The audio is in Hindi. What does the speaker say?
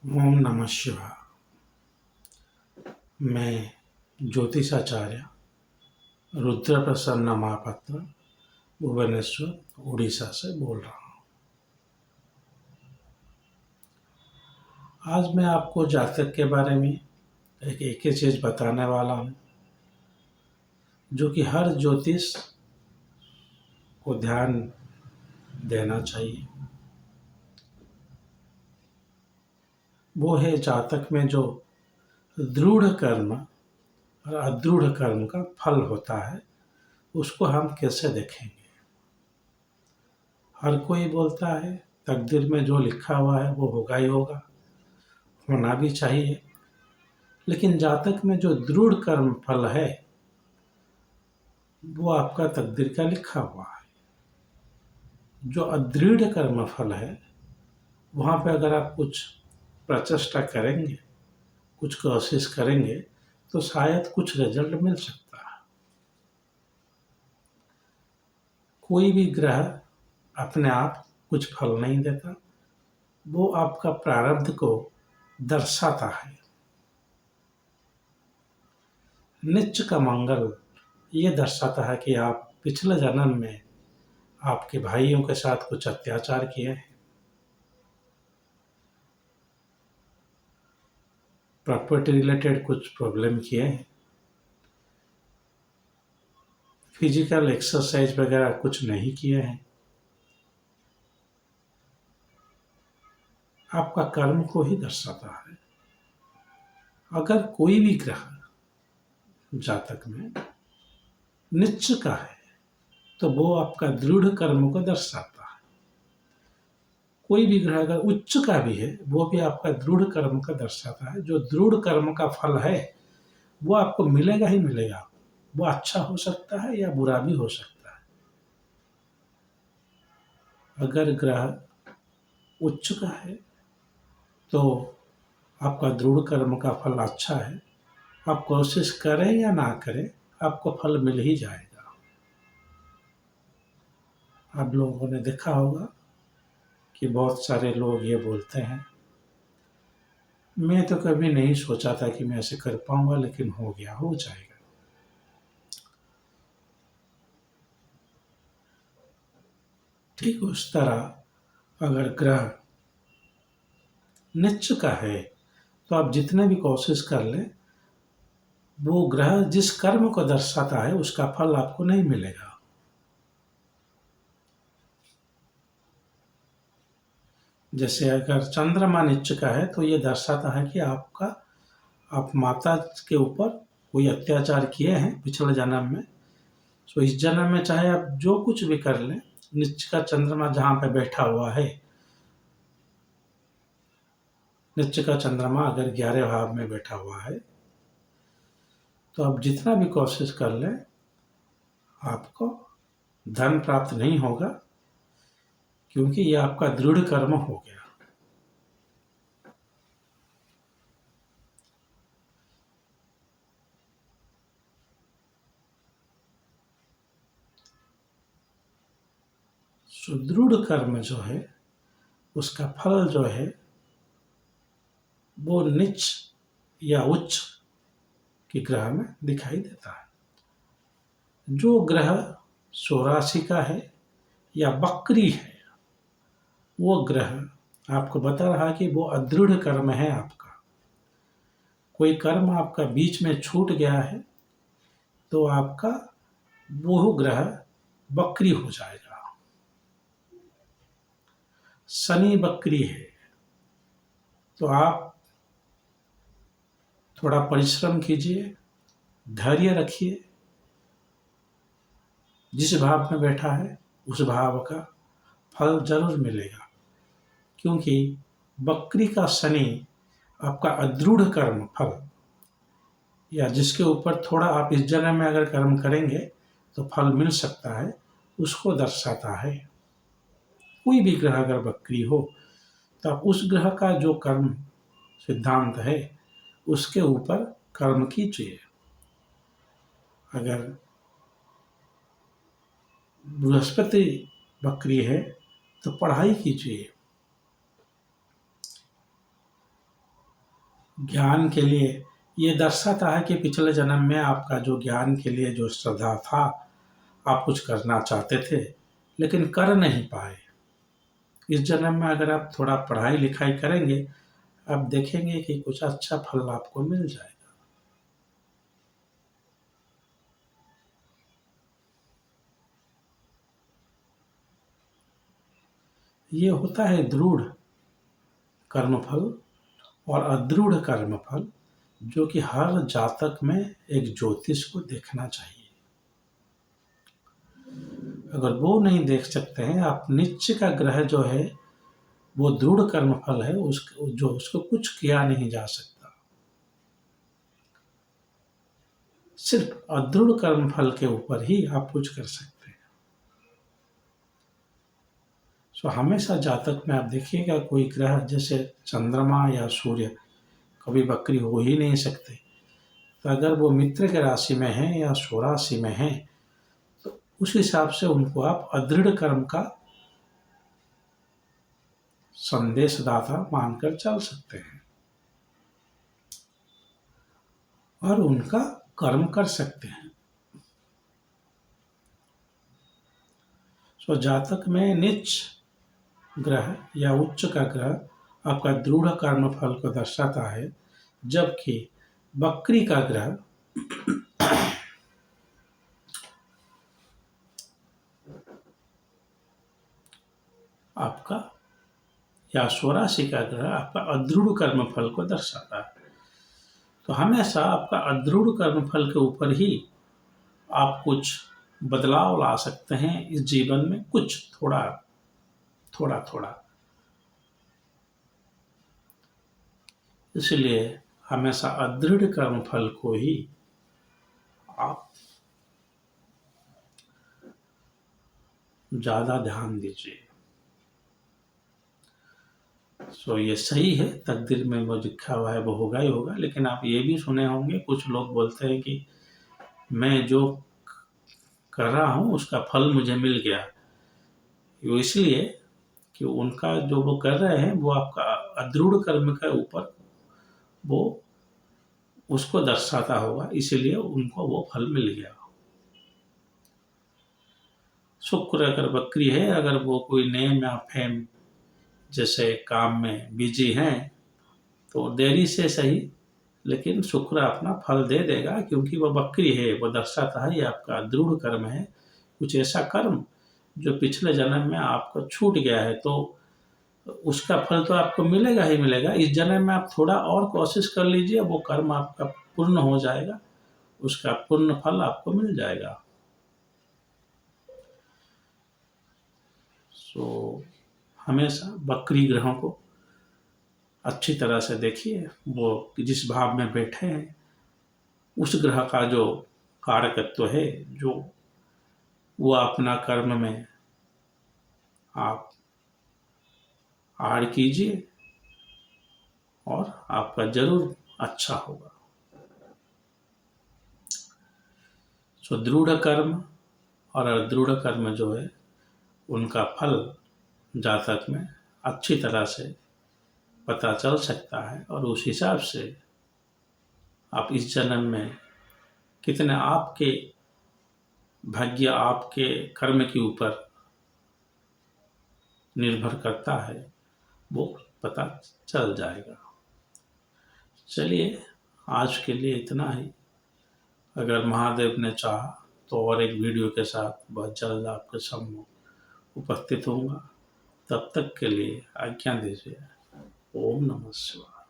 ओम नमः शिवाय। मैं ज्योतिषाचार्य रुद्र प्रसन्न महापात्र भुवनेश्वर उड़ीसा से बोल रहा हूँ। आज मैं आपको जातक के बारे में एक ही चीज़ बताने वाला हूँ जो कि हर ज्योतिष को ध्यान देना चाहिए। वो है जातक में जो दृढ़ कर्म और अदृढ़ कर्म का फल होता है, उसको हम कैसे देखेंगे। हर कोई बोलता है तकदीर में जो लिखा हुआ है वो होगा ही होगा, होना भी चाहिए। लेकिन जातक में जो दृढ़ कर्म फल है वो आपका तकदीर का लिखा हुआ है। जो अदृढ़ कर्म फल है वहाँ पे अगर आप कुछ प्रचेष्टा करेंगे, कुछ कोशिश करेंगे तो शायद कुछ रिजल्ट मिल सकता है। कोई भी ग्रह अपने आप कुछ फल नहीं देता, वो आपका प्रारब्ध को दर्शाता है। नीच का मंगल ये दर्शाता है कि आप पिछले जन्म में आपके भाइयों के साथ कुछ अत्याचार किए हैं, प्रॉपर्टी रिलेटेड कुछ प्रॉब्लम किए हैं, फिजिकल एक्सरसाइज वगैरह कुछ नहीं किए हैं। आपका कर्म को ही दर्शाता है। अगर कोई भी ग्रह जातक में नीच का है तो वो आपका दृढ़ कर्म को दर्शाता है। कोई भी ग्रह अगर उच्च का भी है वो भी आपका दृढ़ कर्म का दर्शाता है। जो दृढ़ कर्म का फल है वो आपको मिलेगा ही मिलेगा। वो अच्छा हो सकता है या बुरा भी हो सकता है। अगर ग्रह उच्च का है तो आपका दृढ़ कर्म का फल अच्छा है। आप कोशिश करें या ना करें आपको फल मिल ही जाएगा। आप लोगों ने देखा होगा कि बहुत सारे लोग ये बोलते हैं, मैं तो कभी नहीं सोचा था कि मैं ऐसे कर पाऊंगा, लेकिन हो गया, हो जाएगा। ठीक उस तरह अगर ग्रह नीच का है तो आप जितने भी कोशिश कर लें, वो ग्रह जिस कर्म को दर्शाता है उसका फल आपको नहीं मिलेगा। जैसे अगर चंद्रमा नीच का है तो ये दर्शाता है कि आप माता के ऊपर कोई अत्याचार किए हैं पिछले जन्म में। तो इस जन्म में चाहे आप जो कुछ भी कर लें, नीच का चंद्रमा जहाँ पे बैठा हुआ है, नीच का चंद्रमा अगर 11 भाव में बैठा हुआ है तो आप जितना भी कोशिश कर लें आपको धन प्राप्त नहीं होगा, क्योंकि ये आपका दृढ़ कर्म हो गया। सुदृढ़ कर्म जो है उसका फल जो है वो नीच या उच्च के ग्रह में दिखाई देता है। जो ग्रह स्वराशि का है या वक्री है, वो ग्रह आपको बता रहा है कि वो अदृढ़ कर्म है आपका। कोई कर्म आपका बीच में छूट गया है तो आपका वो ग्रह वक्री हो जाएगा। शनि वक्री है तो आप थोड़ा परिश्रम कीजिए, धैर्य रखिए। जिस भाव में बैठा है उस भाव का फल जरूर मिलेगा, क्योंकि वक्री का शनि आपका अदृढ़ कर्म फल या जिसके ऊपर थोड़ा आप इस जन्म में अगर कर्म करेंगे तो फल मिल सकता है, उसको दर्शाता है। कोई भी ग्रह अगर वक्री हो तो आप उस ग्रह का जो कर्म सिद्धांत है उसके ऊपर कर्म कीजिए। अगर बृहस्पति वक्री है तो पढ़ाई कीजिए। ज्ञान के लिए ये दर्शाता है कि पिछले जन्म में आपका जो ज्ञान के लिए जो श्रद्धा था, आप कुछ करना चाहते थे लेकिन कर नहीं पाए। इस जन्म में अगर आप थोड़ा पढ़ाई लिखाई करेंगे, आप देखेंगे कि कुछ अच्छा फल आपको मिल जाएगा। ये होता है दृढ़ कर्मफल और अदृढ़ कर्मफल, जो कि हर जातक में एक ज्योतिष को देखना चाहिए। अगर वो नहीं देख सकते हैं, आप नीच का ग्रह जो है वो दृढ़ कर्मफल है, उसको कुछ किया नहीं जा सकता। सिर्फ अदृढ़ कर्मफल के ऊपर ही आप कुछ कर सकते हैं। सो हमेशा जातक में आप देखिएगा, कोई ग्रह जैसे चंद्रमा या सूर्य कभी वक्री हो ही नहीं सकते। तो अगर वो मित्र के राशि में है या स्वराशि में है, तो उस हिसाब से उनको आप अदृढ़ कर्म का संदेशदाता मानकर चल सकते हैं और उनका कर्म कर सकते हैं। सो जातक में नीच ग्रह या उच्च का ग्रह आपका दृढ़ कर्म फल को दर्शाता है, जबकि वक्री का ग्रह आपका या स्वराशि का ग्रह आपका अदृढ़ कर्म फल को दर्शाता है। तो हमेशा आपका अदृढ़ कर्म फल के ऊपर ही आप कुछ बदलाव ला सकते हैं इस जीवन में, कुछ थोड़ा थोड़ा। इसलिए हमेशा अदृढ़ कर्म फल को ही आप ज़्यादा ध्यान दीजिए। सो ये सही है, तकदीर में वो लिखा हुआ है वो होगा ही होगा। लेकिन आप ये भी सुने होंगे, कुछ लोग बोलते हैं कि मैं जो कर रहा हूँ उसका फल मुझे मिल गया। वो इसलिए कि उनका जो वो कर रहे हैं वो आपका अदृढ़ कर्म के ऊपर वो उसको दर्शाता होगा, इसीलिए उनको वो फल मिल गया। शुक्र अगर वक्री है, अगर वो कोई नेम या फेम जैसे काम में बिजी हैं, तो देरी से सही लेकिन शुक्र अपना फल दे देगा, क्योंकि वह वक्री है। वो दर्शाता है ये आपका दृढ़ कर्म है, कुछ ऐसा कर्म जो पिछले जन्म में आपको छूट गया है, तो उसका फल तो आपको मिलेगा ही मिलेगा। इस जन्म में आप थोड़ा और कोशिश कर लीजिए, वो कर्म आपका पूर्ण हो जाएगा, उसका पूर्ण फल आपको मिल जाएगा। सो हमेशा वक्री ग्रहों को अच्छी तरह से देखिए, वो जिस भाव में बैठे हैं उस ग्रह का जो कारकत्व है, जो वो अपना कर्म में आप आड़ कीजिए और आपका जरूर अच्छा होगा। सो दृढ़ कर्म और अदृढ़ कर्म जो है उनका फल जातक में अच्छी तरह से पता चल सकता है, और उस हिसाब से आप इस जन्म में कितने आपके भाग्य आपके कर्म के ऊपर निर्भर करता है वो पता चल जाएगा। चलिए, आज के लिए इतना ही। अगर महादेव ने चाहा तो और एक वीडियो के साथ बहुत जल्द आपके सम्मुख उपस्थित होऊंगा। तब तक के लिए आज्ञा दीजिए। ओम नमः शिवाय।